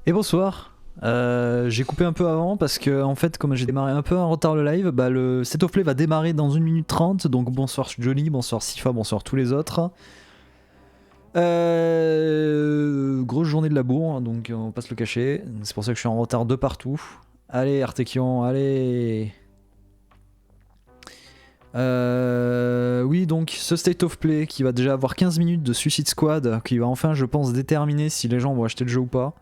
Et bonsoir. J'ai coupé un peu avant parce que en fait comme j'ai démarré un peu en retard le live, bah le State of Play va démarrer dans 1 minute 30. Donc bonsoir Johnny, bonsoir Sifa, bonsoir tous les autres. Grosse journée de labour, hein, donc on va pas se le cacher. C'est pour ça que je suis en retard de partout. Allez Artekion, allez. Oui, donc ce State of Play qui va déjà avoir 15 minutes de Suicide Squad, qui va enfin je pense déterminer si les gens vont acheter le jeu ou pas.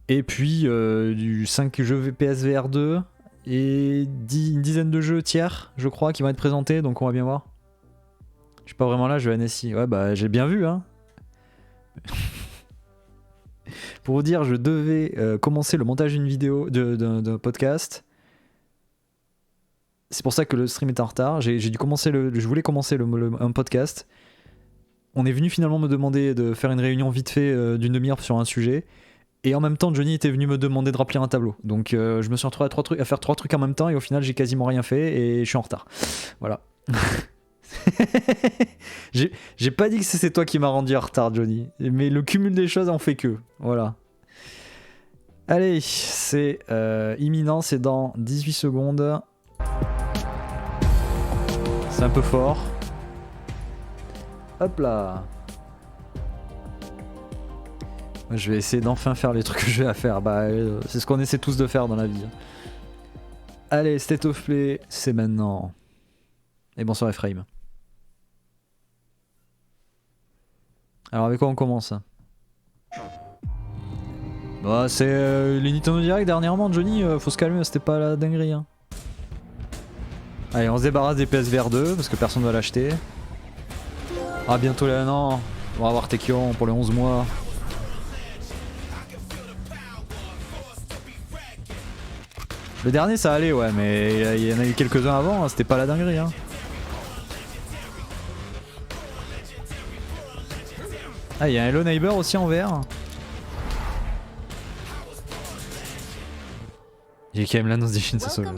Et puis du 5 jeux PSVR 2 et une dizaine de jeux tiers, je crois, qui vont être présentés, donc on va bien voir. Je suis pas vraiment là, je vais à NSI. Ouais, bah j'ai bien vu, hein. Pour vous dire, je devais commencer le montage d'une vidéo, d'un podcast. C'est pour ça que le stream est en retard. J'ai dû commencer je voulais commencer un podcast. On est venu finalement me demander de faire une réunion vite fait d'une demi-heure sur un sujet. Et en même temps, Johnny était venu me demander de remplir un tableau. Donc je me suis retrouvé à faire 3 trucs en même temps et au final, j'ai quasiment rien fait et je suis en retard. Voilà. J'ai pas dit que c'est toi qui m'as rendu en retard, Johnny. Mais le cumul des choses en fait que. Voilà. Allez, c'est imminent, c'est dans 18 secondes. C'est un peu fort. Hop là. Je vais essayer d'enfin faire les trucs que j'ai à faire. Bah, c'est ce qu'on essaie tous de faire dans la vie. Allez, State of Play, c'est maintenant. Et bonsoir Ephraim. Alors avec quoi on commence? Bah c'est les Nintendo Direct dernièrement, Johnny, faut se calmer, c'était pas la dinguerie. Hein. Allez, on se débarrasse des PSVR 2 parce que personne va l'acheter. Ah bientôt là, non. On va avoir Tekion pour les 11 mois. Le dernier ça allait ouais, mais il y en a eu quelques-uns avant, hein, c'était pas la dinguerie. Hein. Ah, il y a un Hello Neighbor aussi en VR. J'ai quand même l'annonce des Shin Solo.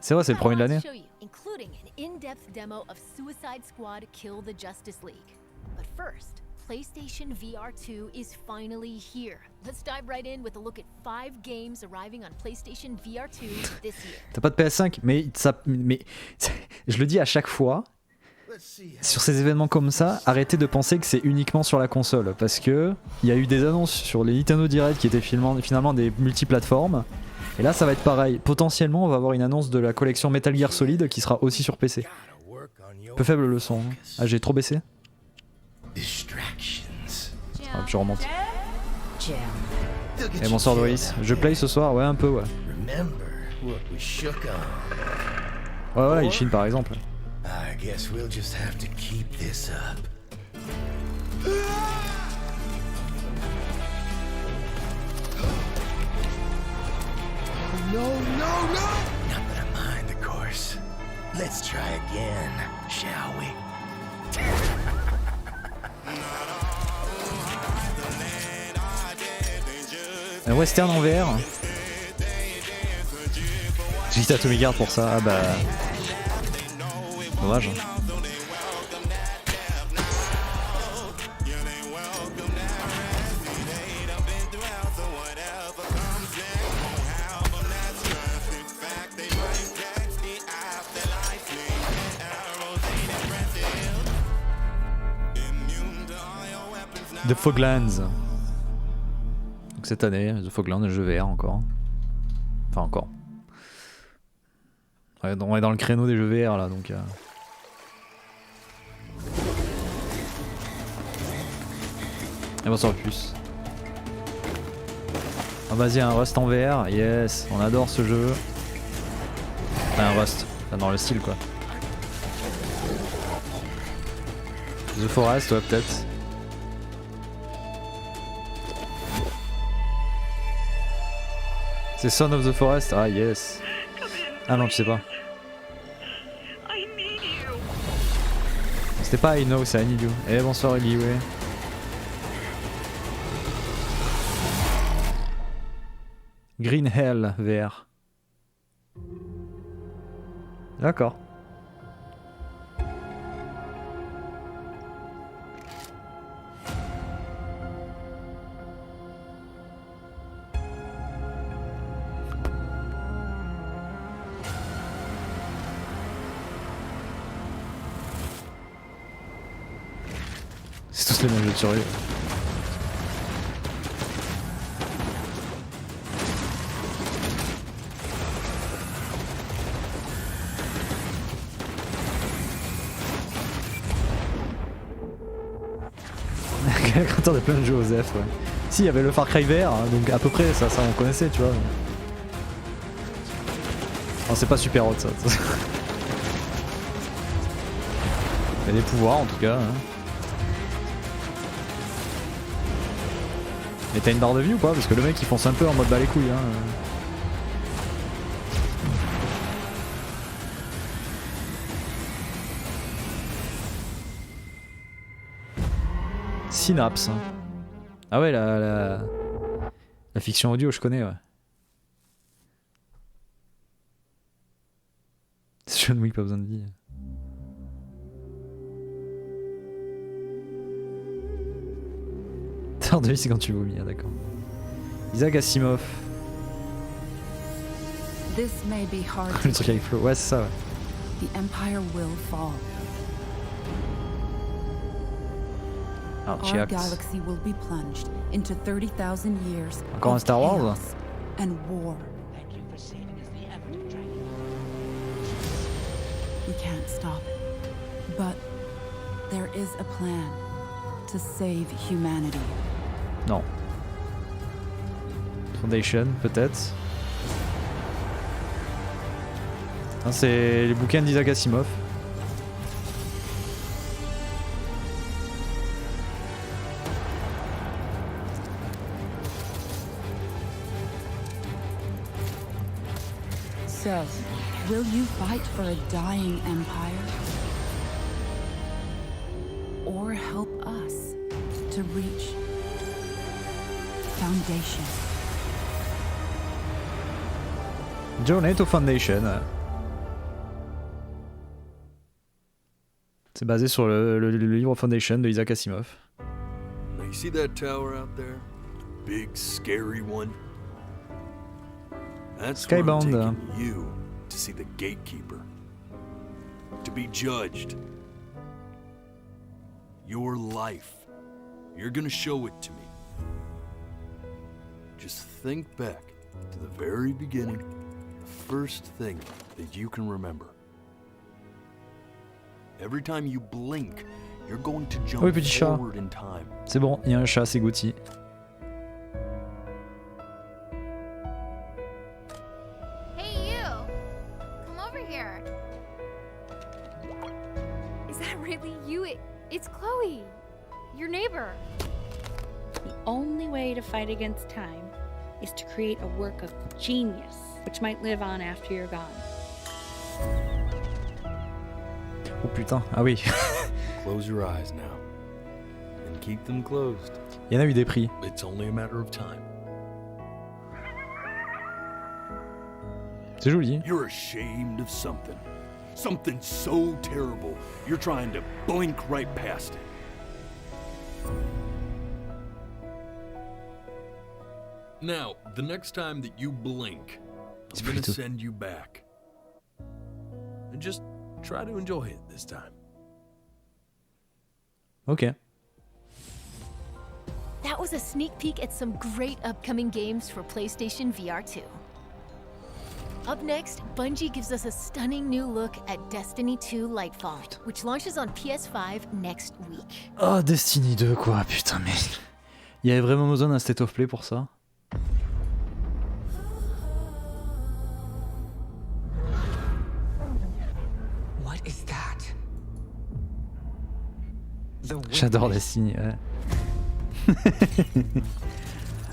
C'est vrai, c'est le premier de l'année. PlayStation VR 2 is finally here. Let's dive right in with a look at 5 games arriving on PlayStation VR 2 this year. T'as pas de PS5, mais je le dis à chaque fois. Sur ces événements comme ça, arrêtez de penser que c'est uniquement sur la console, parce que il y a eu des annonces sur les Nintendo Direct qui étaient finalement des multiplateformes. Et là, ça va être pareil. Potentiellement, on va avoir une annonce de la collection Metal Gear Solid qui sera aussi sur PC. Peu faible le son. Hein. Ah, j'ai trop baissé. Ah, je remonte. Et bonsoir Doris. Je play ce soir, ouais un peu ouais. Ouais, Ishin par exemple. No, not that I mind, of course. Let's try again, shall we? Un western en VR. J'ai dit Atomic Heart pour ça, ah bah... Dommage. The Foglands. Donc cette année, The Foglands, le jeu VR encore. Enfin encore. Ouais, on est dans le créneau des jeux VR là donc. Et bonsoir plus. Ah vas-y un Rust en VR, yes, on adore ce jeu. Enfin un Rust, enfin, dans le style quoi. The Forest ouais peut-être. C'est Son of the Forest, ah yes. Ah non tu sais pas. C'était pas I know, c'est I need you. Eh bonsoir Eliwe. Green Hell VR. D'accord. C'est tous les mêmes jeux de survie. Créateur de plein de jeux OSEF, ouais. Si, il y avait le Far Cry vert, donc à peu près ça on connaissait, tu vois. Non, c'est pas super hot ça. Il y a des pouvoirs en tout cas. Hein. Et t'as une barre de vie ou pas? Parce que le mec il fonce un peu en mode bas les couilles. Hein. Synapse. Ah ouais, la fiction audio, je connais, ouais. C'est John Wick, pas besoin de vie. Terre de vie, c'est quand tu vomis, ah, d'accord. Isaac Asimov. This may be hard Le truc avec Flo, ouais, c'est ça, ouais. The Empire will fall. Our galaxy will be plunged into 30,000 years Encore un Star Wars and war. We can't stop it, but there is a plan to save humanity. Non. Foundation, peut-être. C'est les bouquins d'Isaac Asimov. So, will you fight for a dying empire? Or help us to reach Foundation? Donate au Foundation. C'est basé sur le livre Foundation de Isaac Asimov. Now you see that tower out there? Big, scary one? That's where I'm Skybound. taking you to see the gatekeeper. To be judged. Your life. You're gonna show it to me. Just think back to the very beginning, the first thing that you can remember. Every time you blink, you're going to jump Oui, petit chat. forward in time. C'est bon, il y a un chat, c'est Gauthier. Hey, you! Come over here. Is that really you? It's Chloe, your neighbor. The only way to fight against time is to create a work of genius, which might live on after you're gone. Oh putain, ah oui. Close your eyes now. And keep them closed. Il y en a eu des prix. It's only a matter of time. C'est joli. You're ashamed of something. Something so terrible, you're trying to blink right past it. Now, the next time that you blink, I'm gonna send you back. And just try to enjoy it this time. Ok. That was a sneak peek at some great upcoming games for PlayStation VR 2. Up next, Bungie gives us a stunning new look at Destiny 2 Lightfall, which launches on PS5 next week. Oh, Destiny 2 quoi, putain mais... Il y avait vraiment besoin d'un State of Play pour ça. What is that? J'adore Destiny, ouais.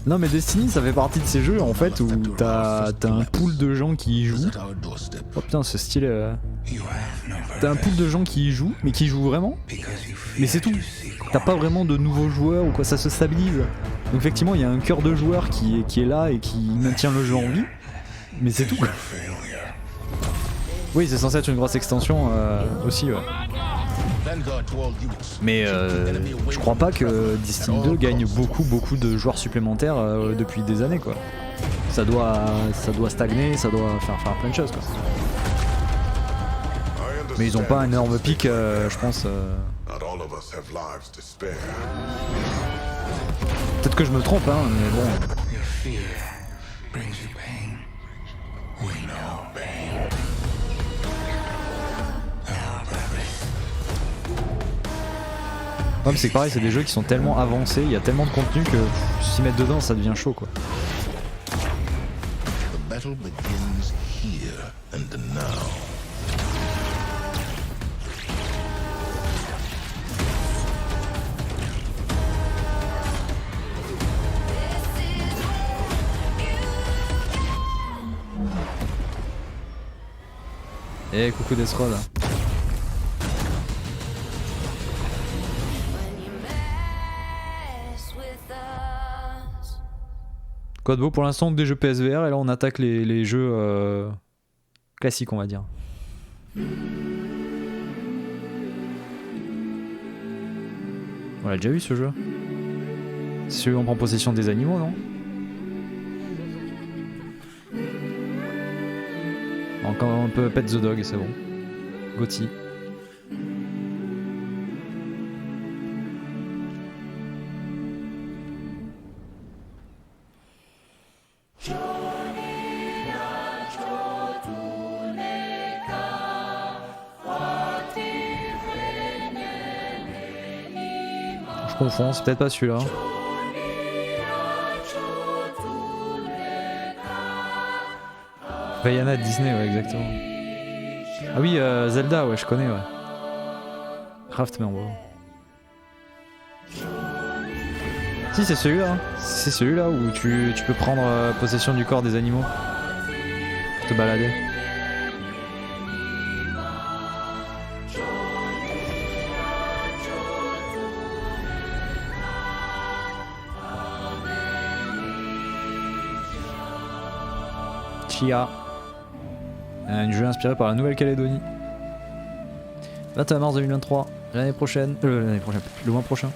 Non mais Destiny ça fait partie de ces jeux en fait où t'as un pool de gens qui y jouent. Oh putain ce style... T'as un pool de gens qui y jouent, mais qui y jouent vraiment. Mais c'est tout. T'as pas vraiment de nouveaux joueurs ou quoi, ça se stabilise. Donc effectivement il y a un cœur de joueurs qui est là et qui maintient le jeu en vie. Mais c'est tout quoi. Oui c'est censé être une grosse extension aussi ouais. Mais je crois pas que Destiny 2 gagne beaucoup de joueurs supplémentaires depuis des années quoi. Ça doit stagner, ça doit faire plein de choses quoi. Mais ils ont pas un énorme pic je pense Not all of us have lives to spare. Peut-être que je me trompe, hein, mais bon. Your fear brings you pain. We know pain. Le problème, c'est que pareil, c'est des jeux qui sont tellement avancés, il y a tellement de contenu que s'y mettre dedans, ça devient chaud, quoi. The battle begins here and now. Eh, coucou Desrod. Quoi de beau pour l'instant, des jeux PSVR, et là on attaque les jeux classiques, on va dire. On l'a déjà vu ce jeu. C'est celui où on prend possession des animaux, non? Encore un peu Pet the Dog, c'est bon. Gotti. Je confonds, c'est peut-être pas celui-là. Vaiana de Disney, ouais, exactement. Ah oui, Zelda, ouais, je connais, ouais. Craft, mais en bas. Si, c'est celui-là. Hein. C'est celui-là où tu peux prendre possession du corps des animaux. Pour te balader. Chia. Un jeu inspiré par la Nouvelle-Calédonie. 21 mars 2023, l'année prochaine. L'année prochaine, le mois prochain.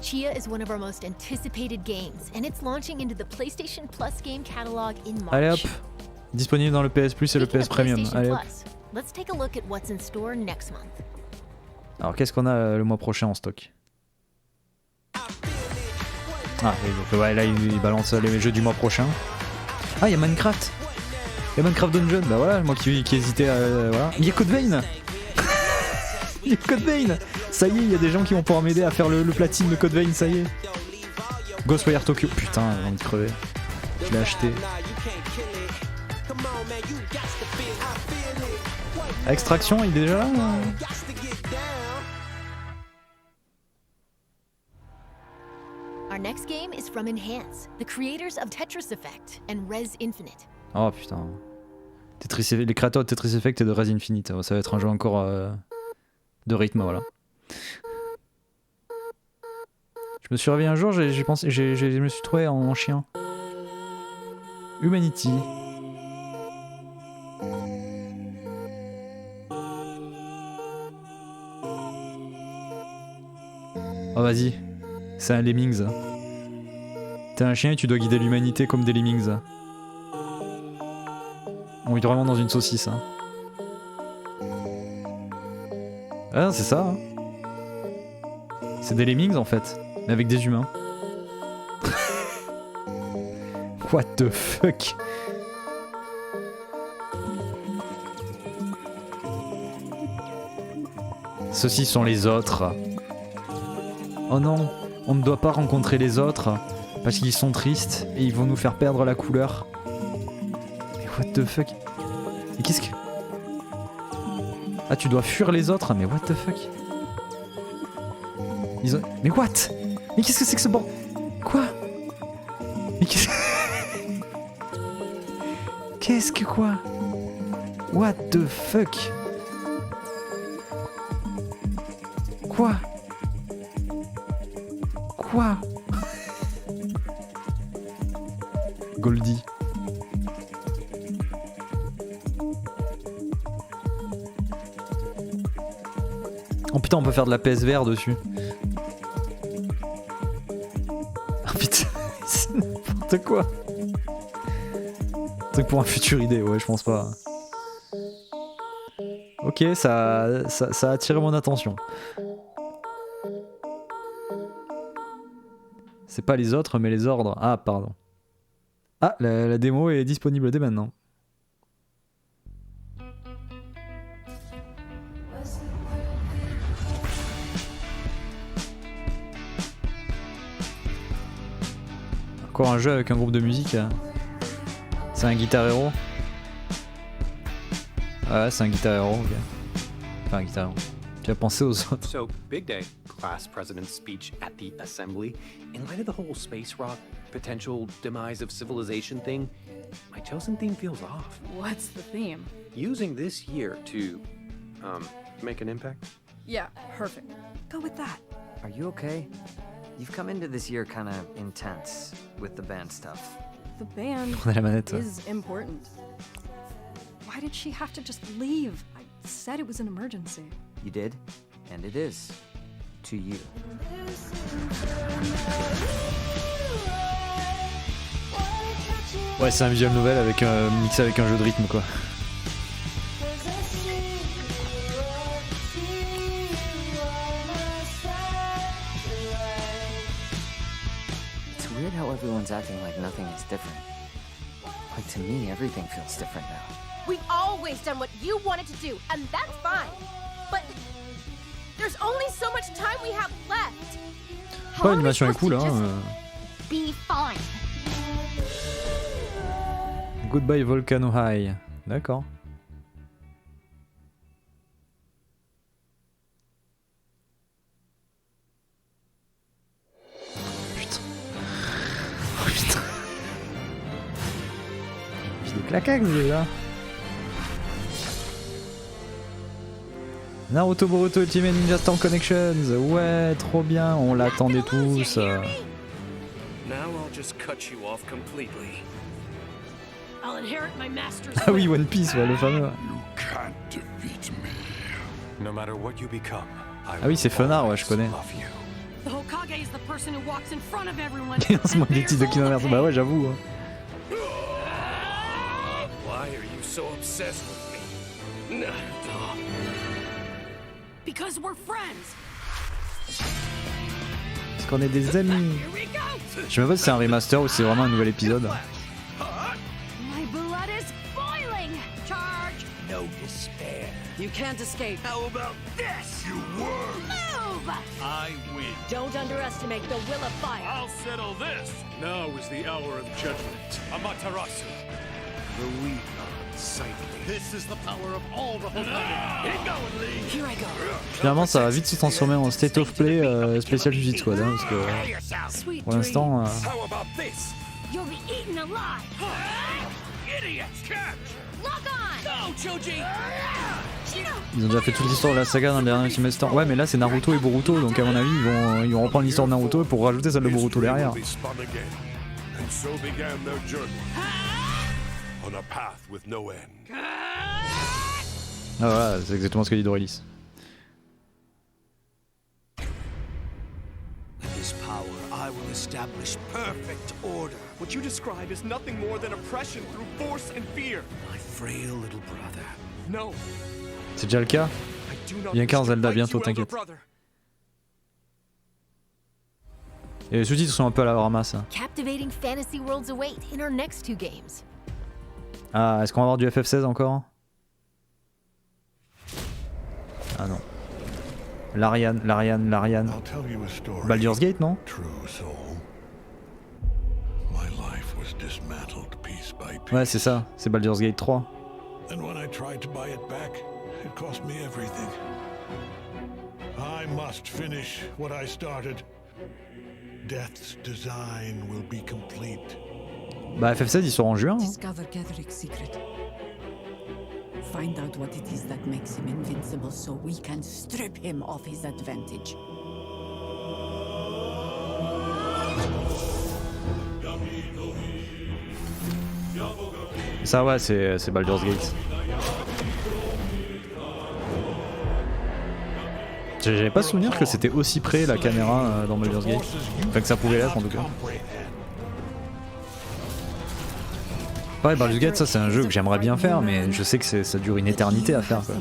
Chia is one of our most anticipated games, and it's launching into the PlayStation Plus game catalog in March. Allez hop, disponible dans le PS Plus et le PS Premium. Allez hop. Let's take a look at what's in store next month. Alors qu'est-ce qu'on a le mois prochain en stock? Ah oui, donc ouais, là il balance les jeux du mois prochain. Ah, il y a Minecraft. Il y a Minecraft Dungeon, bah voilà, moi qui hésitais à... voilà. Il y a Code Vein. Il y a Code Vein. Ça y est, il y a des gens qui vont pouvoir m'aider à faire le platine de Code Vein, ça y est. Ghostwire Tokyo, putain, j'ai envie de crever. Je l'ai acheté. Extraction, il est déjà là Our next game is from Enhance, the creators of Tetris Effect and Res Infinite. Oh putain. Les créateurs de Tetris Effect et de Res Infinite, ça va être un jeu encore de rythme, voilà. Je me suis réveillé un jour, je me suis trouvé en chien. Humanity. Oh vas-y, c'est un Lemmings. T'es un chien et tu dois guider l'humanité comme des Lemmings. On vit vraiment dans une saucisse. Hein. Ah c'est ça. Hein. C'est des Lemmings en fait, mais avec des humains. What the fuck? Ceux-ci sont les autres. Oh non, on ne doit pas rencontrer les autres parce qu'ils sont tristes et ils vont nous faire perdre la couleur. Mais what the fuck? Mais qu'est-ce que... Ah, tu dois fuir les autres? Mais what the fuck? Mais what? Mais qu'est-ce que c'est que ce bordel? Quoi? Mais qu'est-ce que... Qu'est-ce que quoi? What the fuck? Quoi? Quoi? Goldie. Oh putain, on peut faire de la PSVR dessus. Oh putain, c'est n'importe quoi. Truc pour un futur idée, ouais, je pense pas. Ok, ça a attiré mon attention. C'est pas les autres, mais les ordres. Ah, pardon. Ah, la démo est disponible dès maintenant. Encore un jeu avec un groupe de musique. Hein. C'est un Guitar Hero. Ouais, c'est un Guitar Hero, ok. Enfin, un Guitar Hero. Tu as pensé aux autres. So, big day. Class president's speech at the assembly. In light of the whole space rock potential demise of civilization thing, my chosen theme feels off. What's the theme? Using this year to, make an impact? Yeah, perfect. Go with that. Are you okay? You've come into this year kind of intense with the band stuff. The band On a la manette. is important. Why did she have to just leave? I said it was an emergency. You did, and it is. To you. Ouais, c'est un visual novel avec mixé avec un jeu de rythme quoi. It's weird how everyone's acting like nothing is different. Like to me, everything feels different now. We've always done what you wanted to do, and that's fine. But there's only so much time we have left. Ouais, l'animation est cool hein. Be fine. Goodbye Volcano High. D'accord. Putain. Oh putain. J'ai des claquages là. Naruto Boruto Ultimate Ninja Storm Connections. Ouais, trop bien. On l'attendait tous. Now I'll just cut you off completely. I'll inherit my master's Ah oui, One Piece, ouais, le fameux. You can't defeat me. No matter what you become, I Ah oui, c'est Fenard, ouais, je connais. love you. The Hokage is the person who walks in front of everyone. Lancement des titres de Kingdom Hearts. Bah ouais, j'avoue. Hein. Why are you so obsessed with me? Because we're friends. Parce qu'on est des amis. Je sais même pas si c'est un remaster ou si c'est vraiment un nouvel épisode. My blood is boiling. Charge. No despair. You can't escape. How about this? You were. Move. I win. Don't underestimate the will of fire. I'll settle this. Now is the hour of judgment. Amaterasu. The weak are sightly. This is the power of all the Hokage. Get going, Lee. Here I go. Finalement, ça va vite se transformer en State of Play spécial Suicide Squad. Hein, parce que Sweet pour l'instant. How about this? You'll be eaten alive. Idiots, catch! Lock on. Go, Choji! Ils ont déjà fait toute l'histoire de la saga dans le dernier semestre. Ouais, mais là c'est Naruto et Boruto, donc à mon avis ils vont reprendre l'histoire de Naruto pour rajouter celle de Boruto derrière. Will be spun again. And so began their journey. On a path with no end. Ah voilà, c'est exactement ce que dit Dorelis. With this power, I will establish perfect order. What you describe is nothing more than oppression through force and fear. My frail little brother. No, C'est déjà le cas. I do not Bien qu'un wish to Zelda fight bientôt, you, elder t'inquiète. brother. Et les sous-titres sont un peu à la ramasse. Hein. Captivating fantasy worlds await in our next 2 games. Ah, est-ce qu'on va avoir du FF16 encore? Ah non. Larian. I'll tell you a story. Baldur's Gate, non? True soul. My life was dismantled piece by piece. Ouais, c'est ça. C'est Baldur's Gate 3. And when I tried to buy it back, it cost me everything. I must finish what I started. Death's design will be complete. Bah FF16 il sort en juin. Hein. Discover Ketherick's secret. Find out what it is that makes him invincible so we can strip him of his advantage. Ça ouais, c'est Baldur's Gate. J'avais pas souvenir que c'était aussi près la caméra dans Baldur's Gate. Enfin que ça pouvait l'être en tout cas. pareil, Baldur's Gate, ça c'est un jeu que j'aimerais bien faire, mais je sais que ça dure une éternité à faire quoi.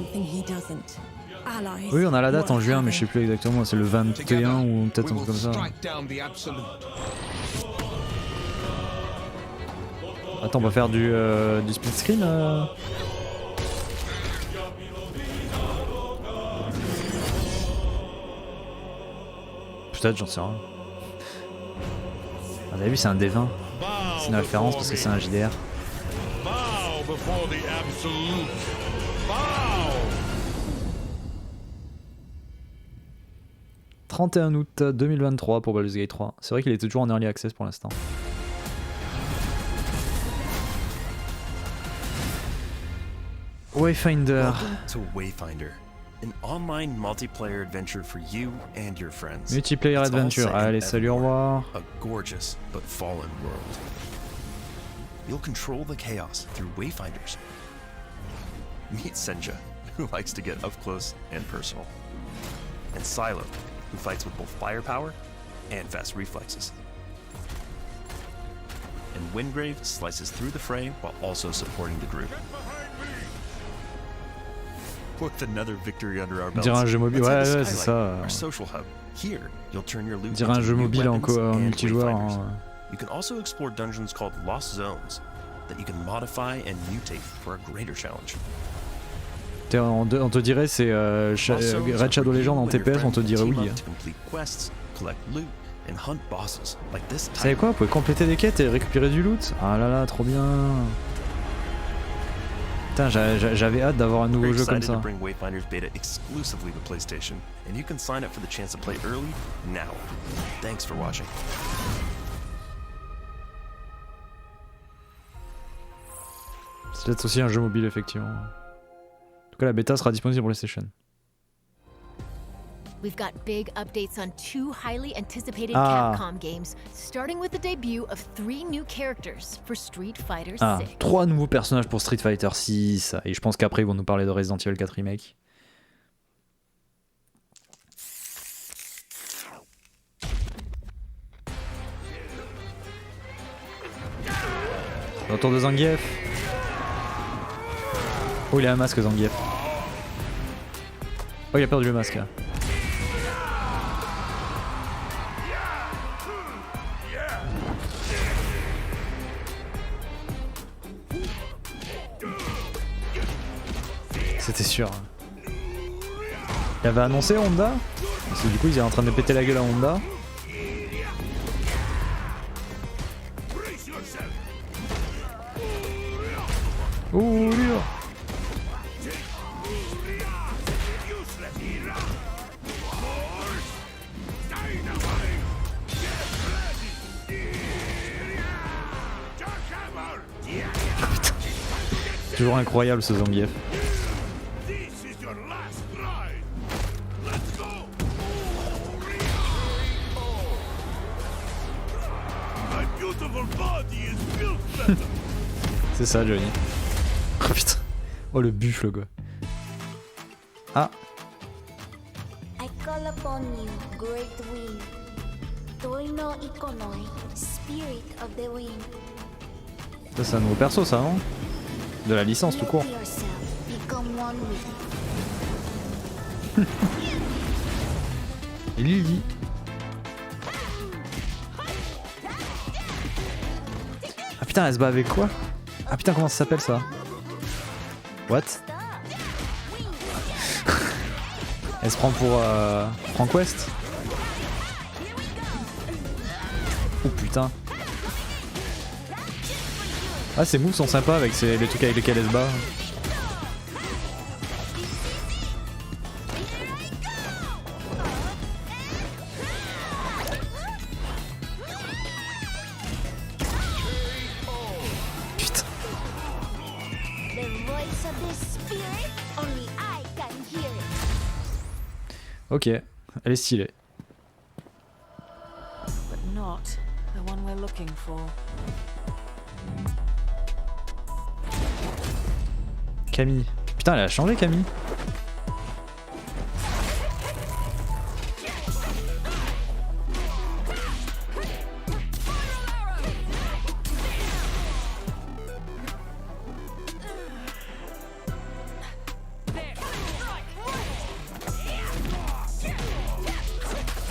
Oui, on a la date en juin, mais je sais plus exactement, c'est le 21 ou peut-être un truc comme ça. Attends, on va faire du split screen Peut-être, j'en sais rien. On a vu, c'est un D20. C'est une référence parce que c'est un JDR. 31 août 2023 pour Baldur's Gate 3. C'est vrai qu'il était toujours en early access pour l'instant. Wayfinder. Welcome to Wayfinder, an online multiplayer adventure for you and your friends. Multiplayer It's all adventure. set in Allez, salut, au revoir. A gorgeous but fallen world. You'll control the chaos through Wayfinders. Meet Senja, who likes to get up close and personal, and Silo, who fights with both firepower and fast reflexes. And Wingrave slices through the fray while also supporting the group. With another victory under our belts. Dirait un jeu mobile, ouais, let's head ouais, to c'est Skylight, ça. our social hub. Here, you'll turn your loot Dirait un into jeu new mobile en weapons and multijoueur. Wayfinders. Hein. You can also explore dungeons called Lost Zones that you can modify and mutate for a greater challenge. On te dirait c'est Red Shadow Legends en TPS, on te dirait oui. Vous savez quoi, vous pouvez compléter des quêtes et récupérer du loot. Ah là là, trop bien. Putain, j'avais hâte d'avoir un nouveau jeu comme ça. C'est peut-être aussi un jeu mobile effectivement. En tout cas, la bêta sera disponible sur PlayStation. We've got big updates on 2 highly anticipated Capcom games, starting with the debut of 3 new characters for Street Fighter 6. 3 nouveaux personnages pour Street Fighter 6. Et je pense qu'après ils vont nous parler de Resident Evil 4 Remake. Retour de Zangief. Oh, il a un masque Zangief. Oh, il a perdu le masque là. C'était sûr. Il avait annoncé Honda. Parce que du coup, ils étaient en train de péter la gueule à Honda. Ouh, dur. Toujours incroyable ce Zangief. C'est ça Johnny. Oh putain. Oh le buffle quoi. Ah. I call upon you, great wind. Toino Ikonoi, spirit of the wind. Ça c'est un nouveau perso ça non? De la licence tout court. Et Lily. Ah putain elle se bat avec quoi? Ah putain comment ça s'appelle ça? What? Elle se prend pour Frank West? Oh putain. Ah ces moves sont sympas avec les trucs avec lesquels elle se bat. Putain. Ok, elle est stylée. But not the one we're looking for. Camille. Putain, elle a changé Camille.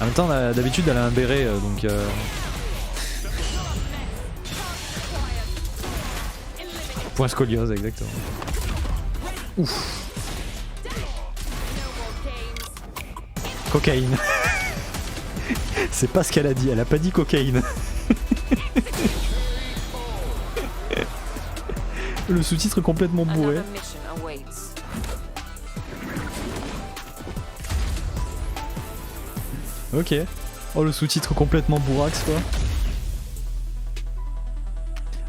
En même temps, d'habitude, elle a un béret, donc... Point scoliose, exactement. Ouf. Cocaïne. C'est pas ce qu'elle a dit, elle a pas dit cocaïne. Le sous-titre complètement bourré. Ok. Oh, le sous-titre complètement bourrax, quoi.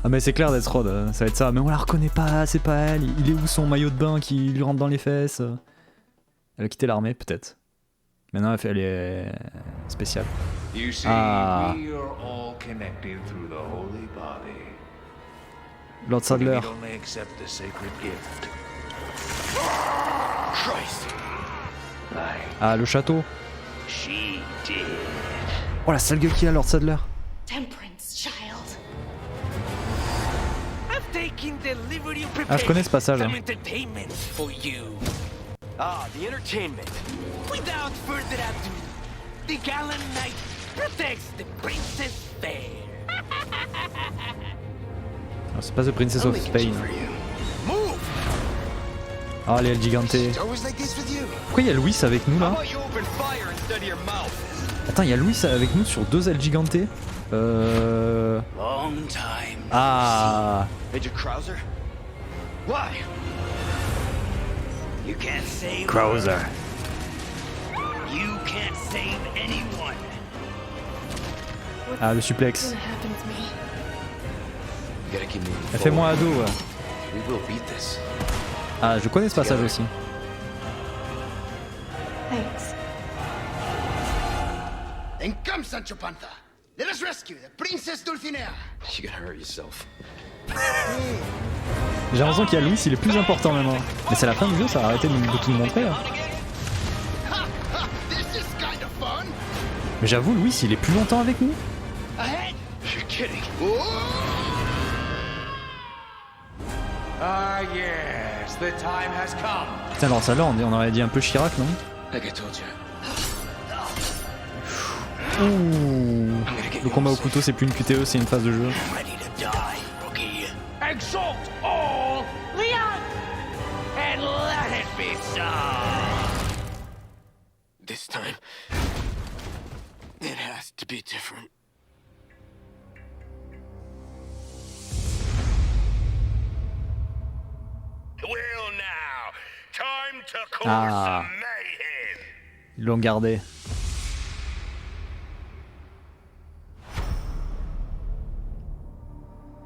Ah mais c'est clair Death Road, ça va être ça. Mais on la reconnaît pas, c'est pas elle. Il est où son maillot de bain qui lui rentre dans les fesses? Elle a quitté l'armée, peut-être. Maintenant elle est spéciale. Ah. Lord Sadler. Ah, le château. Oh la sale gueule qu'il a, Lord Sadler. Ah, je connais ce passage. Ah, the entertainment. Without further ado, the gallant knight protects the Princess Fair. Oh, c'est pas The Princess of Spain. Ah, les El Gigante. Pourquoi il y a Louis avec nous là? Attends, il y a Louis avec nous sur 2 El Gigante. Ah. Major Krauser? Why? You can't save Krauser. You can't save anyone. Ah, le suplex. Elle fait moins ado, ouais. Ah, je connais ce passage aussi. Thanks. Then come, Sancho Panza. Let us rescue the Princess Dulcinea. You gotta hurt yourself. J'ai l'impression qu'il y a Louis, il est plus important maintenant. Mais c'est la fin du jeu, ça a arrêté de tout nous montrer là. Mais j'avoue, Louis, il est plus longtemps avec nous. You're kidding. Ah yes, the time has come. Putain, alors ça là, on aurait dit un peu Chirac, non? Like I told you. Ouh. Le combat au couteau, c'est plus une QTE, c'est une phase de jeu. Exalt all, Leon, and let it be so. This time, it has to be different. Well now, time to cause Ah. some mayhem. Ils l'ont gardé.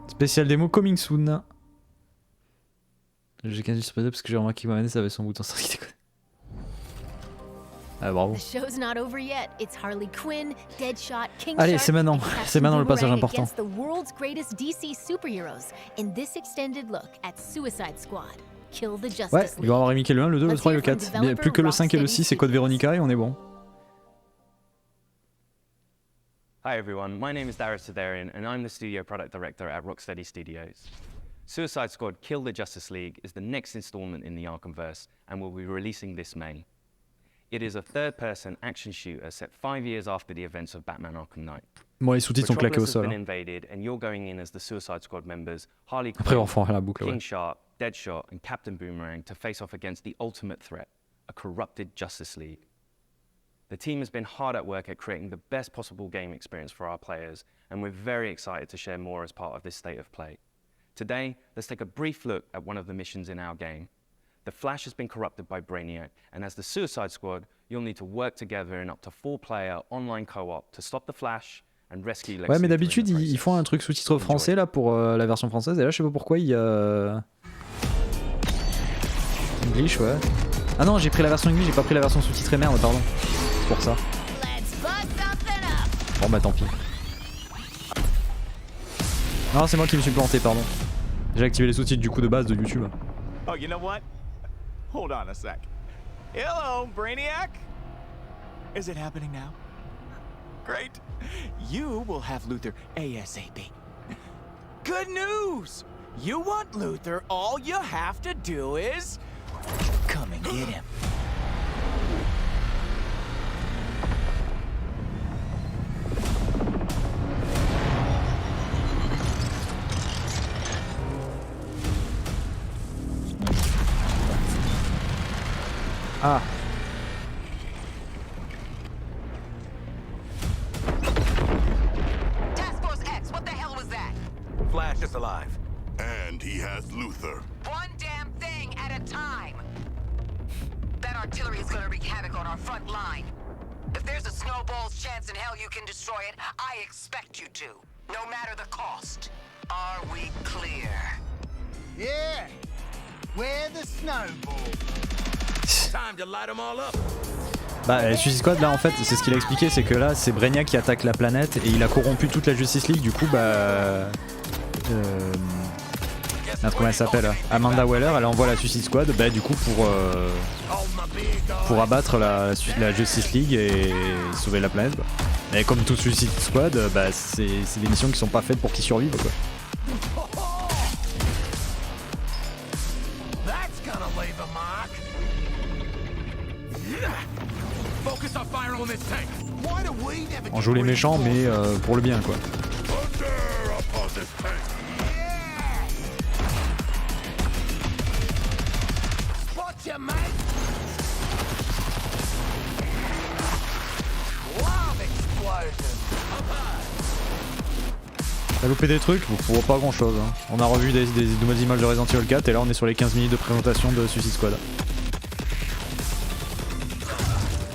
Spécial démo coming soon. J'ai 15 sur parce que j'ai remarqué que ma manette avait son bouton sans qui déconne. Ah, bravo. The show's not over yet. It's Harley Quinn, Deadshot, King Allez, Shark, c'est maintenant. and Captain C'est maintenant le passage Boomerang important. against the world's greatest DC superheroes in this extended look at Suicide Squad. Kill the Justice Ouais, League. il va y avoir remake le 1, le 2, le 3 et le 4. Mais plus que le 5 et le 6 et Code Veronica et on est bon. Hi everyone, my name is Darius Sidarian and I'm the Studio Product Director at Rocksteady Studios. Suicide Squad Kill the Justice League is the next installment in the Arkhamverse and will be releasing this May. It is a third-person action shooter set 5 years after the events of Batman Arkham Knight. Bon, les sous-titres sont claqués au Metropolis has sol. been invaded and you're going in as the Suicide Squad members Harley Après, on Quinn, refera la boucle, King ouais. Shark, Deadshot and Captain Boomerang to face off against the ultimate threat, a corrupted Justice League. The team has been hard at work at creating the best possible game experience for our players, and we're very excited to share more as part of this state of play. Today, let's take a brief look at one of the missions in our game. The Flash has been corrupted by Brainiac, and as the Suicide Squad, you'll need to work together in up to 4-player online co-op to stop the Flash and rescue Lex Ouais, mais Luthor d'habitude, in the ils font un truc sous-titre français là pour la version française, et là, je sais pas pourquoi il y a. English, ouais. Ah non, j'ai pris la version English, j'ai pas pris la version sous-titrée, merde, pardon. C'est pour ça. Bon bah tant pis. Non, c'est moi qui me suis planté, pardon. J'ai activé les sous-titres du coup de base de YouTube. Oh, you know what? Hold on a sec. Hello, Brainiac? Is it happening now? Great. You will have Luthor ASAP. Good news! You want Luthor, all you have to do is come and get him. front line. If there's a snowball's chance in hell you can destroy it, I expect you to, no matter the cost. Are we clear? Yeah. Where the snowball? Time to light them all up. Bah Suicide Squad là en fait c'est ce qu'il a expliqué, c'est que là c'est Brainiac qui attaque la planète et il a corrompu toute la Justice League, du coup bah comment elle s'appelle, Amanda Waller, elle envoie la Suicide Squad bah du coup pour abattre la Justice League et sauver la planète quoi. Et comme tout Suicide Squad bah c'est des missions qui sont pas faites pour qu'ils survivent quoi. On joue les méchants mais pour le bien quoi. T'as loupé des trucs? Faut pas grand chose hein. On a revu des nouvelles images de Resident Evil 4 et là on est sur les 15 minutes de présentation de Suicide Squad.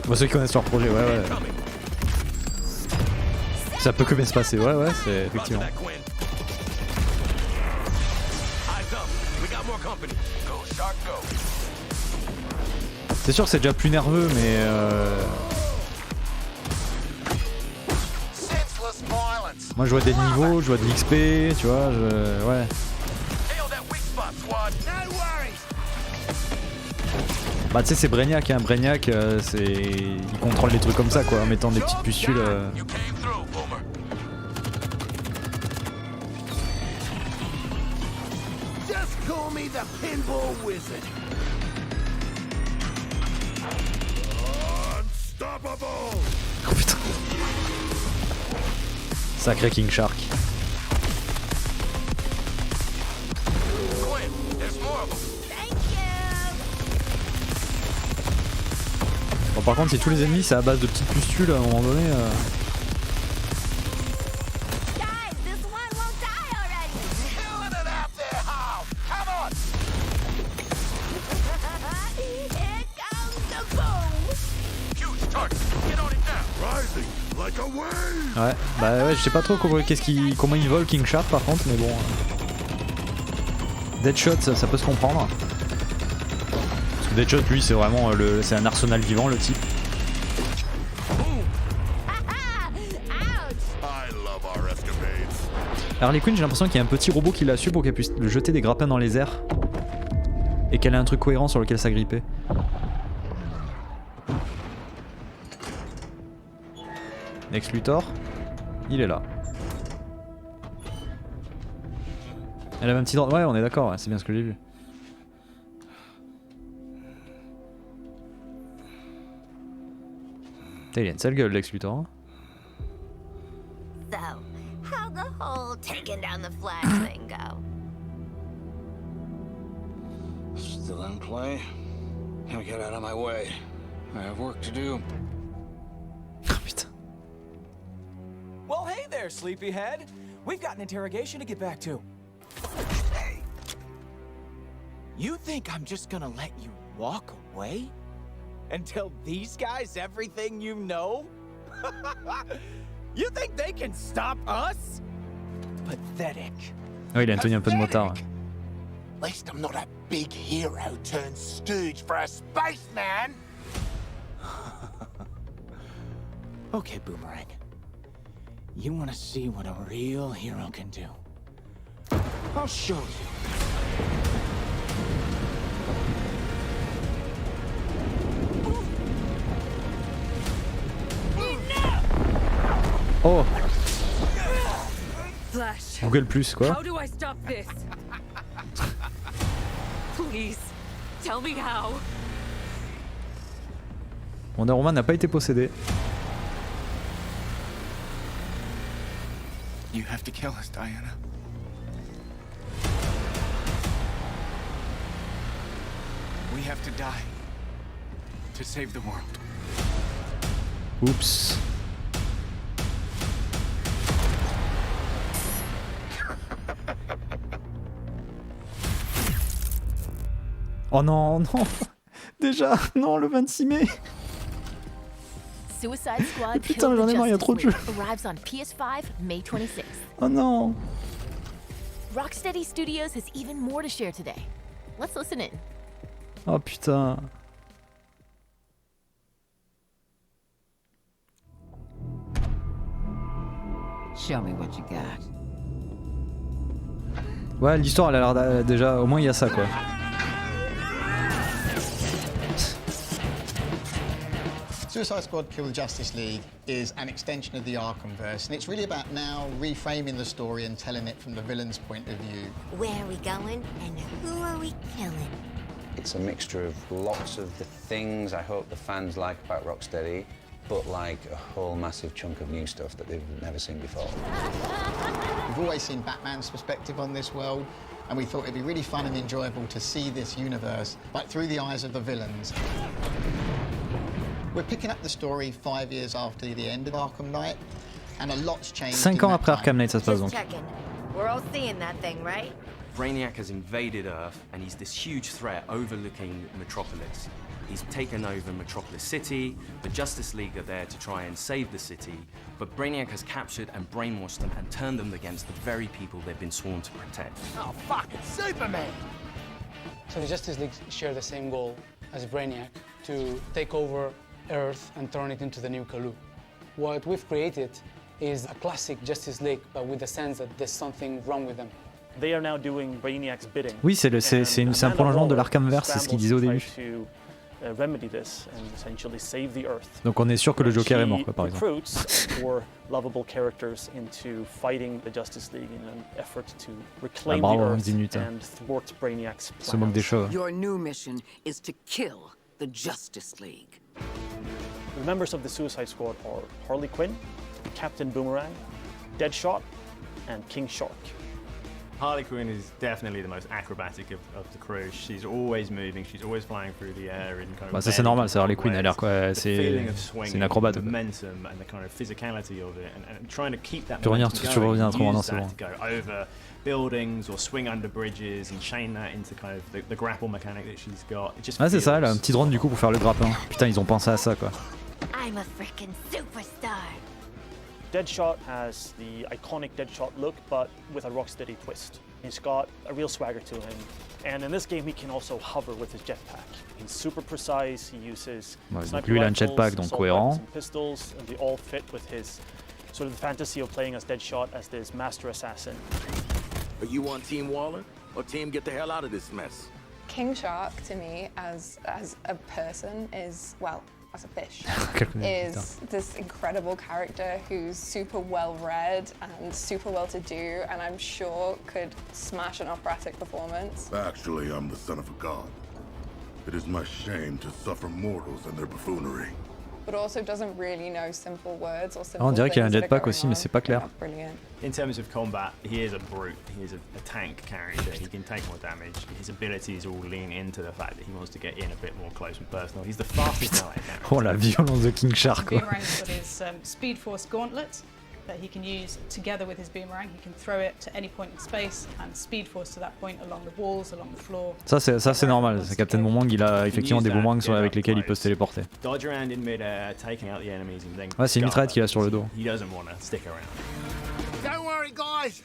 Bon, ceux qui connaissent leur projet, ouais. Ça peut que bien se passer, ouais, c'est effectivement. C'est sûr que c'est déjà plus nerveux, mais moi je vois des niveaux, je vois de l'XP, tu vois, ouais. Bah tu sais c'est Brainiac, hein. Brainiac il contrôle les trucs comme ça quoi, en mettant des petites pustules. Oh putain. Sacré King Shark. Bon, par contre si tous les ennemis c'est à base de petites pustules à un moment donné Ouais, bah ouais, je sais pas trop comment il vole King Shark par contre, mais bon. Deadshot, ça peut se comprendre. Parce que Deadshot, lui, c'est vraiment c'est un arsenal vivant, le type. Harley Quinn, j'ai l'impression qu'il y a un petit robot qui l'a su pour qu'elle puisse jeter des grappins dans les airs. Et qu'elle ait un truc cohérent sur lequel s'agripper. Lex Luthor, il est là. Elle a un petit droit. Ouais, on est d'accord, ouais, c'est bien ce que j'ai vu. Putain, il a une sale gueule, Lex Luthor. Hein. So, how the whole taking down the Flash thing go? Still in play? Now get out of my way. I have work to do. Oh putain. Well, hey there, sleepyhead. We've got an interrogation to get back to. Hey. You think I'm just gonna let you walk away? And tell these guys everything you know? You think they can stop us? Pathetic. Ouais, il a tenu un peu de motard. Ouais. At least I'm not a big hero turned stooge for a spaceman. Okay, Boomerang. You want to see what a real hero can do? I'll show you. Oh! Flash. Google Plus, quoi? How do I stop this? Please, tell me how. Wonder Woman n'a pas été possédé. You have to kill us, Diana. We have to die to save the world. Oups. Oh non, non. Déjà, non, le 26 mai. Suicide Squad Putain, Kill j'en the ai marre, il y a trop Justice de League arrives on PS5 May 26th. Oh non. Rocksteady Studios has even more to share today. Let's listen in. Oh putain. Show me what you got. Ouais, l'histoire elle a l'air déjà, au moins il y a ça quoi. Suicide Squad Kill the Justice League is an extension of the Arkhamverse, and it's really about now reframing the story and telling it from the villain's point of view. Where are we going and who are we killing? It's a mixture of lots of the things I hope the fans like about Rocksteady, but like a whole massive chunk of new stuff that they've never seen before. We've always seen Batman's perspective on this world, and we thought it'd be really fun and enjoyable to see this universe, but through the eyes of the villains. We're picking up the story 5 years after the end of Arkham Knight, and a lot's changed. 5 ans après Arkham Knight ça se passe donc. We're all seeing that thing, right? Brainiac has invaded Earth, and he's this huge threat overlooking Metropolis. He's taken over Metropolis City, the Justice League are there to try and save the city, but Brainiac has captured and brainwashed them and turned them against the very people they've been sworn to protect. Oh, fucking Superman! So the Justice League share the same goal as Brainiac, to take over Earth and turn it into the new Kalu. What we've created is a classic Justice League, but with the sense that there's something wrong with them. They are now doing Brainiac's bidding. Oui, c'est un prolongement de l'Arkhamverse, c'est ce qu'il disait au début. Remedy this and essentially save the Earth. Donc on est sûr que le Joker est mort quoi, par exemple. Recruits more lovable characters into fighting the Justice League in an effort to reclaim the Earth and thwart Brainiac's plans. Se moque des choses. Your new mission is to kill the Justice League. The members of the Suicide Squad are Harley Quinn, Captain Boomerang, Deadshot, and King Shark. Harley Quinn is definitely the most acrobatic of the crew. She's always moving, she's always flying through the air in kind of. Bah ça c'est normal, c'est Harley Quinn, elle a l'air quoi, c'est une acrobate. Momentum and the kind of physicality of it, and trying to keep that. Tu reviens trop maintenant, c'est bon. To go over buildings or swing under bridges and chain that into kind of the grapple mechanic that she's got. Ah c'est ça, elle a un petit drone du coup pour faire le grappin. Putain, ils ont pensé à ça quoi. I'm a freaking superstar. Deadshot has the iconic Deadshot look, but with a Rocksteady twist. He's got a real swagger to him, and in this game he can also hover with his jetpack. He's super precise, he uses sniper lui il a un rifles, jetpack donc cohérent. and pistols, and they all fit with his sort of the fantasy of playing as Deadshot as this master assassin. Are you on Team Waller, or Team Get the Hell Out of This Mess? King Shark, to me, as a person, is, well, as a fish, is this incredible character who's super well-read and super well-to-do, and I'm sure could smash an operatic performance. Actually, I'm the son of a god. It is my shame to suffer mortals and their buffoonery. But also doesn't really know simple words or simple On dirait qu'il y a un things that are jetpack aussi, going mais c'est pas clair. on. Brilliant. In terms of combat, he is a brute. He is a tank character. He can take more damage. His abilities all lean into the fact that he wants to get in a bit more close and personal. He's the fastest allied character. Oh la violence de King Shark quoi. Boomerang's got his Speed Force gauntlet that he can use together with his boomerang. He can throw it to any point in space and Speed Force to that point along the walls, along the floor. Ça c'est normal, c'est Captain Boomerang, il a effectivement des boomerangs avec lesquels il peut se téléporter. Dodge around in mid-air, taking out the enemies and then. Ouais, c'est une mitraillette qu'il a sur le dos. He doesn't want to stick around. Don't worry, guys.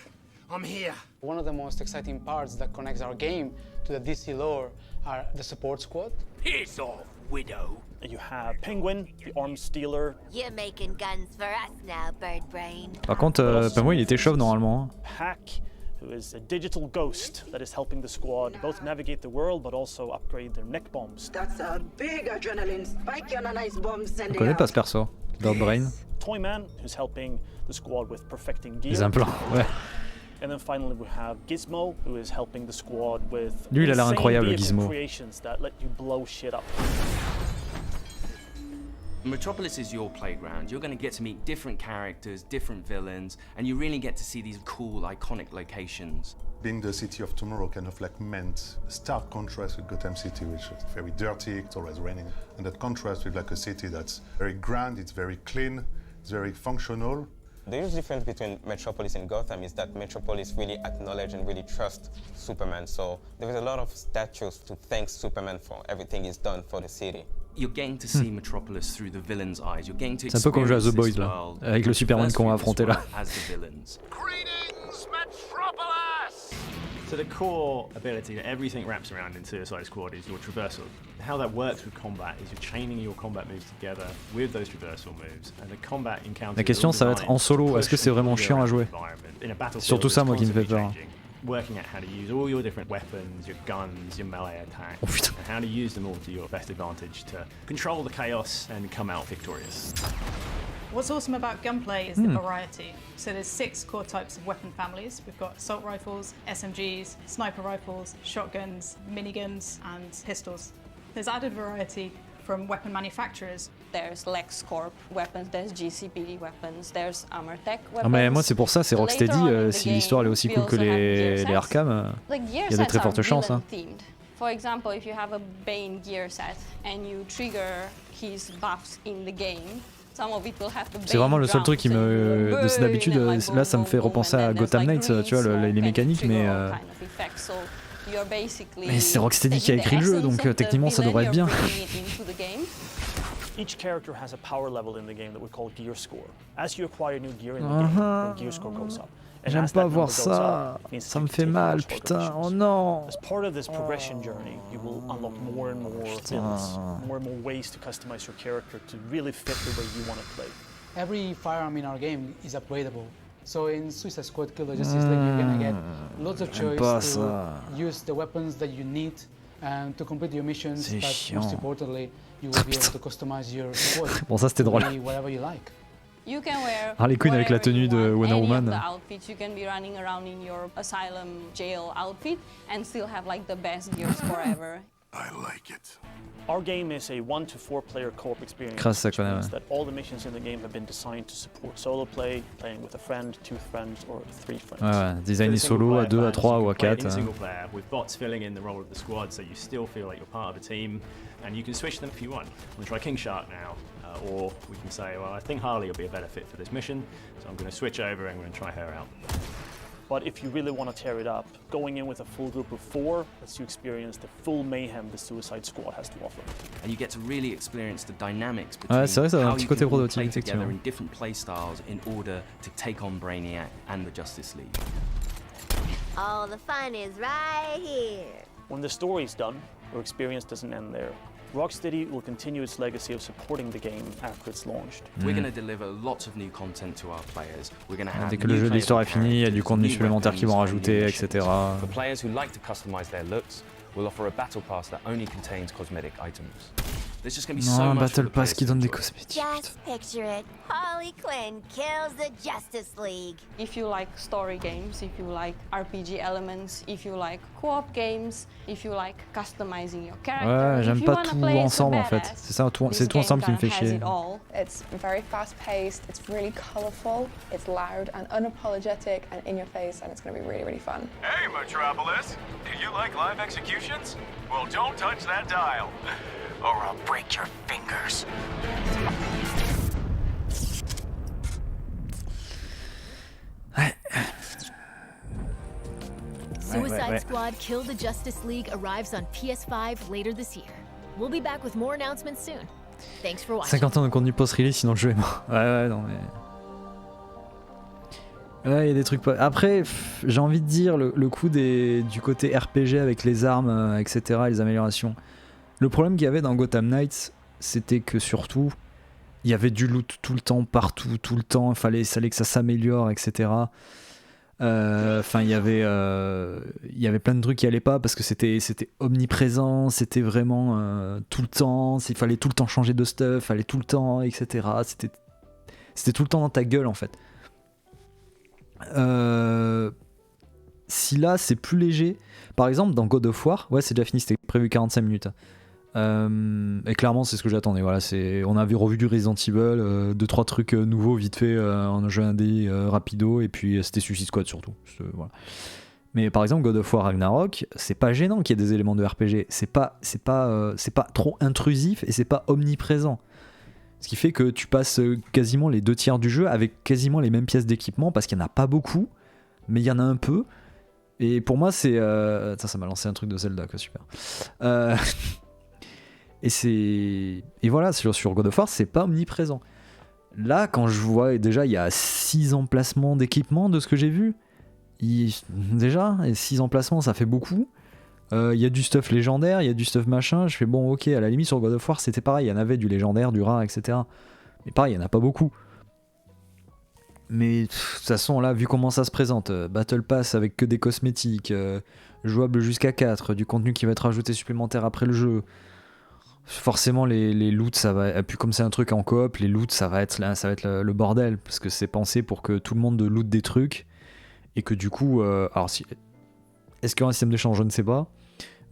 I'm here. One of the most exciting parts that connects our game to the DC lore are the support squad. Piss off, Widow. You have Penguin, the arms dealer. You're making guns for us now, Bird Brain. Par contre, Penguin il était chauve normalement. Hack, who is a digital ghost that is helping the squad both navigate the world but also upgrade their neck bombs. That's a big adrenaline spike on a nice bomb Je sending connais out. pas ce perso. Bird Brain. Toyman, who's helping the squad with perfecting gear. Les implants, ouais. And then finally we have Gizmo, who is helping the squad with Lui il a l'air incroyable, Gizmo. creations that let you blow shit up. Metropolis is your playground. You're going to get to meet different characters, different villains, and you really get to see these cool, iconic locations. Being the city of tomorrow kind of like meant a stark contrast with Gotham City, which is very dirty, it's always raining. And that contrast with like a city that's very grand, it's very clean, it's very functional. The huge difference between Metropolis and Gotham is that Metropolis really acknowledge and really trust Superman. So there is a lot of statues to thank Superman for everything he's done for the city. You're getting to see Metropolis through the villain's eyes. You're getting to C'est un peu comme jouer à The experience Boys this là, world avec le Superman qu'on va affronter là. as the villains. So the core ability that everything wraps around in Suicide Squad is your traversal. How that works with combat is you're chaining your combat moves together with those traversal moves, and the combat encounters. La question, ça va être en solo. Est-ce que c'est vraiment chiant à jouer? C'est surtout ça moi qui me fait peur. Working out how to use all your different weapons, your guns, your melee attacks, and how to use them all to your best advantage to control the chaos and come out victorious. What's awesome about gunplay is the variety. So there's 6 core types of weapon families. We've got assault rifles, SMGs, sniper rifles, shotguns, miniguns, and pistols. There's added variety from weapon manufacturers. There's LexCorp weapons, there's GCPD weapons, there's Armortech weapons. Ah mais moi c'est pour ça, c'est Rocksteady, si l'histoire elle est aussi cool que les Arkham, il y a de très fortes chances. Hein. For example, if you have a Bane gear set and you trigger his buffs in the game, c'est vraiment le seul truc qui me... D'habitude, là ça me fait repenser à Gotham Knights, tu vois, les mécaniques, mais c'est Rocksteady qui a écrit le jeu, donc techniquement ça devrait être bien. Each character has a power level in the game that we call gear score. As you acquire new gear in the game, the gear score goes up. J'aime pas voir ça, ça me fait mal, putain, oh non. As part of this progression journey, you will unlock more and more builds, more and more ways to customize your character to really fit the way you want to play. Every firearm in our game is upgradable. So in Suicide Squad Kill the Justice League, you're gonna get lots of choice to use the weapons that you need and to complete your missions, but most importantly, you will be able to customize your squad. Bon, ça c'était drôle. Whatever you like. You can wear Harley Quinn avec la tenue de Wonder Woman. You can be running around in your asylum jail outfit and still have like the best gears forever. I like it. Our game is a 1 to 4 player co-op experience, which means that all the missions in the game have been designed to support solo play, playing with a friend, 2 friends, or 3 friends. Ouais, designé solo à 2, à 3 ou à 4. Single player with bots filling in the role of the squad, so you still feel like you're part of a team, and you can switch them if you want. I'm gonna try King Shark now. Or we can say, well, I think Harley will be a better fit for this mission, so I'm going to switch over and we're going to try her out. But if you really want to tear it up, going in with a full group of 4 lets you experience the full mayhem the Suicide Squad has to offer. And you get to really experience the dynamics between ouais, c'est vrai, ça a un how petit you côté can all prototype, play together effectivement. in different play styles in order to take on Brainiac and the Justice League. All the fun is right here. When the story's done, your experience doesn't end there. Rocksteady will continue its legacy of supporting the game after it's launched. We're going to deliver lots of new content to our players. We're going to have Dès que le jeu d'histoire est fini, il y a du contenu supplémentaire qu'ils vont rajouter, etc. For players who like to customize their looks, we'll offer a battle pass that only contains cosmetic items. There's just going to be so Non, un much battle pass qui donne des cosmétiques. Just picture it. Harley Quinn kills the Justice League. If you like story games, if you like RPG elements, if you like co-op games, if you like customizing your character, Ouais, j'aime pas tout ensemble en fait. C'est ça, c'est tout ensemble qui me fait chier. It's very fast-paced, it's really colorful, it's loud and unapologetic and in your face, and it's going to be really, really fun. Hey, Metropolis! Do you like live executions? Well, don't touch that dial, or I'll break your fingers. Suicide Squad Kill the Justice League arrives on PS5 later this year. We'll be back with more announcements soon. Thanks for watching. 50 ans de contenu post-release, sinon le jeu est mort. Ouais, non mais... Ouais, il y a des trucs pas... Après, j'ai envie de dire, le coup du côté RPG avec les armes, etc., les améliorations. Le problème qu'il y avait dans Gotham Knights, c'était que surtout, il y avait du loot tout le temps, partout, tout le temps, il fallait que ça s'améliore, etc. Enfin, il y avait plein de trucs qui allaient pas parce que c'était omniprésent, c'était vraiment tout le temps, il fallait tout le temps changer de stuff, fallait tout le temps, etc. C'était tout le temps dans ta gueule en fait. Si là c'est plus léger, par exemple dans God of War, ouais c'est déjà fini, c'était prévu 45 minutes. Et clairement c'est ce que j'attendais, voilà, on avait revu du Resident Evil, 2-3 trucs nouveaux vite fait en jeu indé rapido, et puis c'était Suicide Squad surtout, voilà. Mais par exemple God of War Ragnarok, c'est pas gênant qu'il y ait des éléments de RPG, c'est pas trop intrusif et c'est pas omniprésent, ce qui fait que tu passes quasiment les 2/3 du jeu avec quasiment les mêmes pièces d'équipement parce qu'il y en a pas beaucoup mais il y en a un peu, et pour moi c'est ça m'a lancé un truc de Zelda quoi, super. Et voilà, sur God of War, c'est pas omniprésent. Là, quand je vois, déjà, il y a 6 emplacements d'équipement de ce que j'ai vu. Déjà, et 6 emplacements, ça fait beaucoup. Il y a du stuff légendaire, il y a du stuff machin. Je fais bon, ok, à la limite, sur God of War, c'était pareil. Il y en avait du légendaire, du rare, etc. Mais pareil, il n'y en a pas beaucoup. Mais de toute façon, là, vu comment ça se présente, Battle Pass avec que des cosmétiques, jouable jusqu'à 4, du contenu qui va être rajouté supplémentaire après le jeu. Forcément, les loots, ça va. Puis comme c'est un truc en coop, les loots, ça va être le bordel. Parce que c'est pensé pour que tout le monde loot des trucs. Et que du coup. Alors, est-ce qu'il y aura un système d'échange ? Je ne sais pas.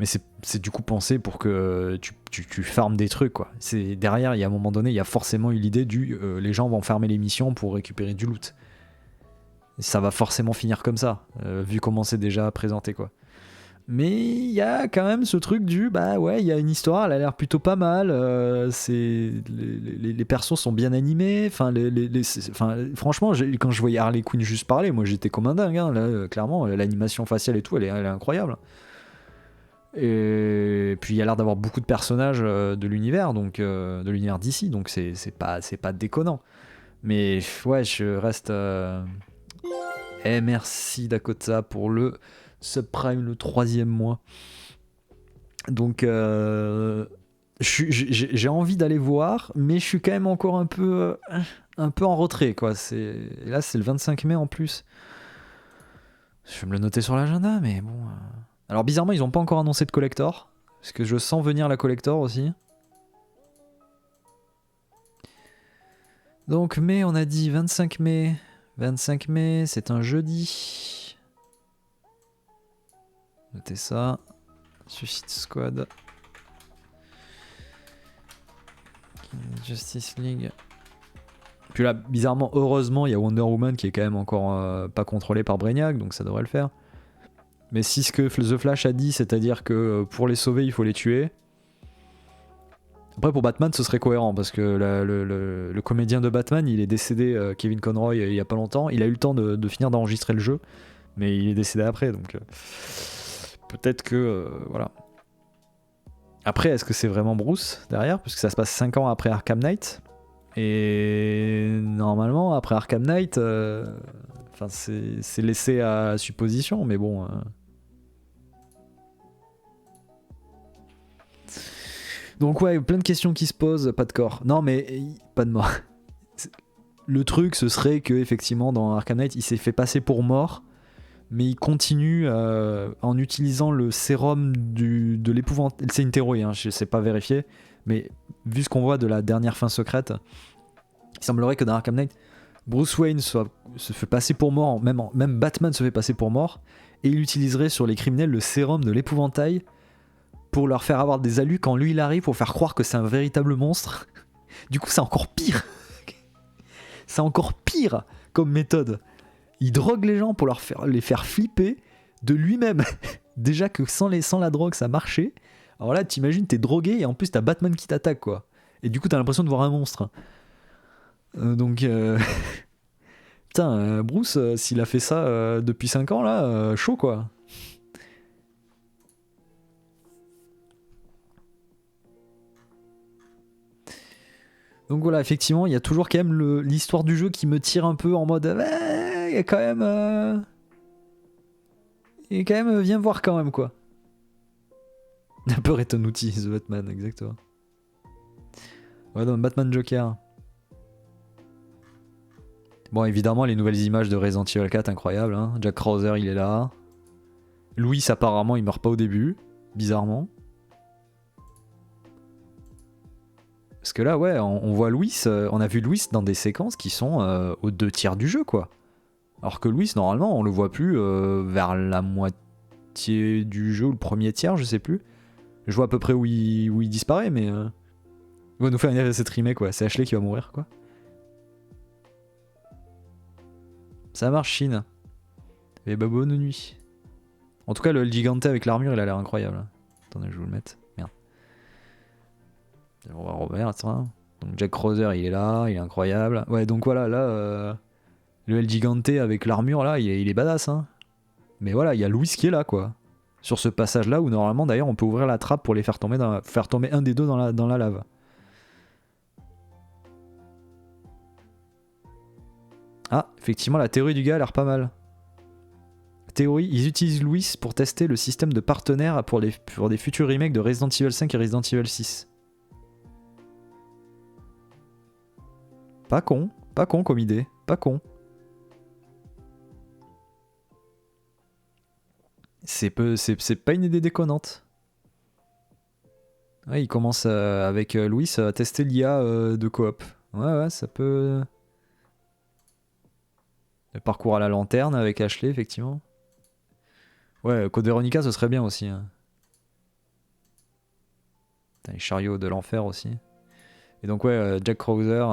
Mais c'est du coup pensé pour que tu farmes des trucs, quoi. Derrière, il y a un moment donné, il y a forcément eu l'idée les gens vont farmer les missions pour récupérer du loot. Ça va forcément finir comme ça, vu comment c'est déjà présenté, quoi. Mais il y a quand même ce truc bah ouais, il y a une histoire, elle a l'air plutôt pas mal. Les persos sont bien animés. Franchement, quand je voyais Harley Quinn juste parler, moi j'étais comme un dingue. Hein, là, clairement, l'animation faciale et tout, elle est incroyable. Et puis il y a l'air d'avoir beaucoup de personnages de l'univers, donc de l'univers d'ici, donc c'est pas déconnant. Mais ouais, je reste. Merci Dakota pour le subprime, le 3e mois. Donc j'ai envie d'aller voir, mais je suis quand même encore un peu en retrait, quoi. Là c'est le 25 mai en plus. Je vais me le noter sur l'agenda, mais bon. Alors bizarrement, ils n'ont pas encore annoncé de collector, parce que je sens venir la collector aussi. Donc mai, on a dit 25 mai. 25 mai, c'est un jeudi. Notez ça. Suicide Squad. Justice League. Puis là, bizarrement, heureusement, il y a Wonder Woman qui est quand même encore pas contrôlé par Brainiac, donc ça devrait le faire. Mais si ce que The Flash a dit, c'est-à-dire que pour les sauver, il faut les tuer. Après, pour Batman, ce serait cohérent, parce que le comédien de Batman, il est décédé, Kevin Conroy, il y a pas longtemps. Il a eu le temps de finir d'enregistrer le jeu, mais il est décédé après, donc peut-être que... voilà. Après, est-ce que c'est vraiment Bruce, derrière ? Parce que ça se passe 5 ans après Arkham Knight. Et normalement, après Arkham Knight... c'est laissé à supposition, mais bon... Donc ouais, plein de questions qui se posent, pas de corps. Non mais, pas de mort. Le truc, ce serait que effectivement dans Arkham Knight, il s'est fait passer pour mort, mais il continue en utilisant le sérum de l'épouvantail. C'est une théorie, hein, je sais pas vérifier, mais vu ce qu'on voit de la dernière fin secrète, il semblerait que dans Arkham Knight, Bruce Wayne se fait passer pour mort, même Batman se fait passer pour mort, et il utiliserait sur les criminels le sérum de l'épouvantail pour leur faire avoir des alus quand lui il arrive, pour faire croire que c'est un véritable monstre. Du coup c'est encore pire. C'est encore pire comme méthode. Il drogue les gens pour les faire flipper de lui-même. Déjà que sans la drogue ça marchait. Alors là t'imagines, t'es drogué et en plus t'as Batman qui t'attaque, quoi. Et du coup t'as l'impression de voir un monstre. Putain, Bruce, s'il a fait ça depuis 5 ans là, chaud, quoi. Donc voilà, effectivement, il y a toujours quand même l'histoire du jeu qui me tire un peu en mode il y a quand même... viens voir quand même, quoi. La peur est un outil, The Batman, exactement. Ouais, non, Batman Joker. Bon, évidemment, les nouvelles images de Resident Evil 4, incroyables, hein. Jack Krauser, il est là. Louis, apparemment, il meurt pas au début, bizarrement. Parce que là, ouais, on voit Louis, on a vu Louis dans des séquences qui sont aux 2 tiers du jeu, quoi. Alors que Louis, normalement, on le voit plus vers la moitié du jeu, ou le premier tiers, je sais plus. Je vois à peu près où il disparaît, mais... Il va nous faire une cette remake, quoi. C'est Ashley qui va mourir, quoi. Ça marche, Chine. Et bah, bonne nuit. En tout cas, le Gigante avec l'armure, il a l'air incroyable. Attendez, je vais vous le mettre. Merde. On va remettre ça. Donc Jack Krauser, il est là, il est incroyable. Ouais, donc voilà, là, le El Gigante avec l'armure, là, il est badass, hein. Mais voilà, il y a Louis qui est là, quoi. Sur ce passage-là, où normalement d'ailleurs on peut ouvrir la trappe pour les faire tomber, faire tomber un des deux dans la lave. Ah, effectivement, la théorie du gars a l'air pas mal. Théorie, ils utilisent Louis pour tester le système de partenaires pour des futurs remakes de Resident Evil 5 et Resident Evil 6. Pas con comme idée, pas con. C'est pas une idée déconnante. Ouais, il commence avec Louis à tester l'IA de coop. Ouais, ça peut... Le parcours à la lanterne avec Ashley, effectivement. Ouais, Code Veronica, ce serait bien aussi. Hein. Putain, les chariots de l'enfer aussi. Et donc ouais, Jack Krauser...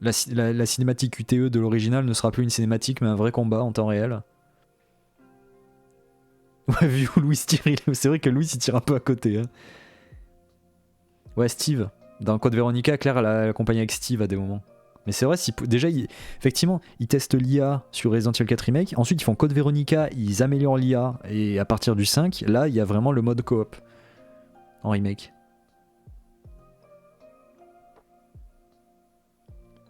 La cinématique QTE de l'original ne sera plus une cinématique, mais un vrai combat en temps réel. Ouais, vu où Louis tire, c'est vrai que Louis il tire un peu à côté. Hein. Ouais, Steve. Dans Code Veronica, Claire elle a accompagné avec Steve à des moments. Mais c'est vrai, déjà, effectivement, ils testent l'IA sur Resident Evil 4 Remake. Ensuite, ils font Code Veronica, ils améliorent l'IA. Et à partir du 5, là, il y a vraiment le mode coop en remake.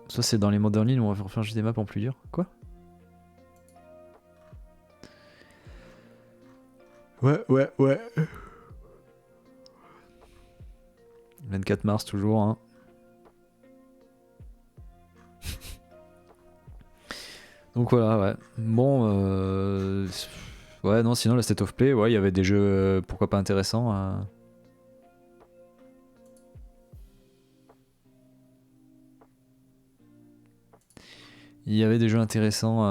Ça, c'est dans les modes en ligne où on va faire juste des maps en plus dur. Quoi ? Ouais. 24 mars, toujours, hein. Donc voilà, ouais. Bon, ouais, non, sinon, la State of Play, ouais, il y avait des jeux, pourquoi pas intéressants. Il y avait des jeux intéressants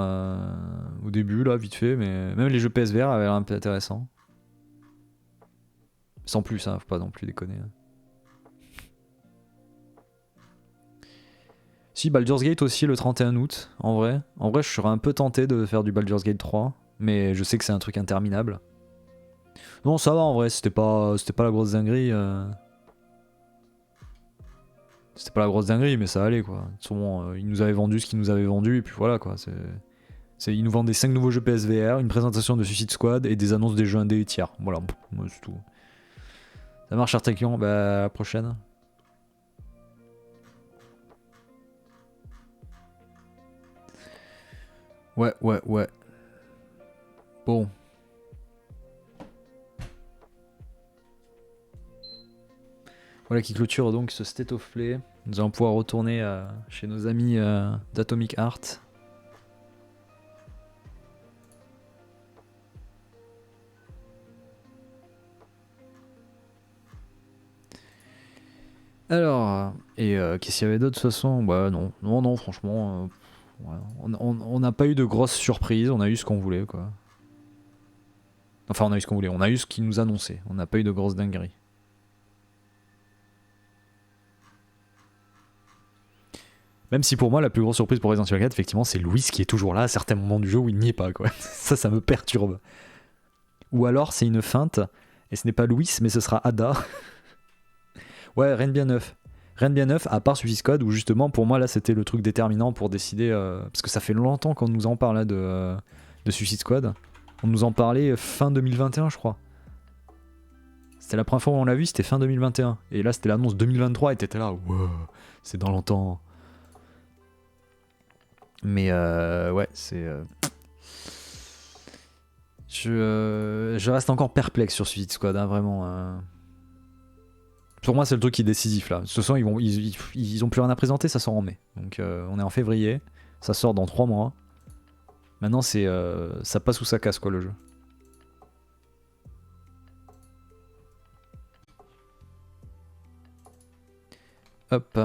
au début, là, vite fait, mais même les jeux PSVR avaient l'air un peu intéressants. Sans plus, hein, faut pas non plus déconner. Si, Baldur's Gate aussi le 31 août, en vrai. En vrai, je serais un peu tenté de faire du Baldur's Gate 3, mais je sais que c'est un truc interminable. Non, ça va en vrai, c'était pas la grosse dinguerie. C'était pas la grosse dinguerie, mais ça allait quoi. De toute façon, ils nous avaient vendu ce qu'ils nous avaient vendu, et puis voilà quoi. Ils nous vendaient 5 nouveaux jeux PSVR, une présentation de Suicide Squad et des annonces des jeux indés tiers. Voilà, c'est tout. Ça marche, Artekion, bah à la prochaine. Ouais. Bon. Voilà qui clôture donc ce State of Play. Nous allons pouvoir retourner chez nos amis d'Atomic Heart. Alors, et qu'est-ce qu'il y avait d'autre de toute façon ? Bah non, franchement, ouais, on n'a pas eu de grosses surprises, on a eu ce qu'on voulait quoi. Enfin, on a eu ce qu'on voulait, on a eu ce qu'ils nous annonçaient, on n'a pas eu de grosses dingueries. Même si pour moi, la plus grosse surprise pour Resident Evil 4, effectivement, c'est Louis qui est toujours là à certains moments du jeu où il n'y est pas, quoi. Ça me perturbe. Ou alors, c'est une feinte, et ce n'est pas Louis, mais ce sera Ada. Ouais, rien de bien neuf. Rien de bien neuf, à part Suicide Squad, où justement, pour moi, là, c'était le truc déterminant pour décider... parce que ça fait longtemps qu'on nous en parle, là, de Suicide Squad. On nous en parlait fin 2021, je crois. C'était la première fois où on l'a vu, c'était fin 2021. Et là, c'était l'annonce 2023, et t'étais là, wow, c'est dans longtemps... Mais ouais, c'est... Je reste encore perplexe sur Suicide Squad, hein, vraiment. Pour moi, c'est le truc qui est décisif là. De toute façon, ils ont plus rien à présenter, ça sort en mai. Donc on est en février, ça sort dans 3 mois. Maintenant, c'est ça passe ou ça casse quoi le jeu. Hop.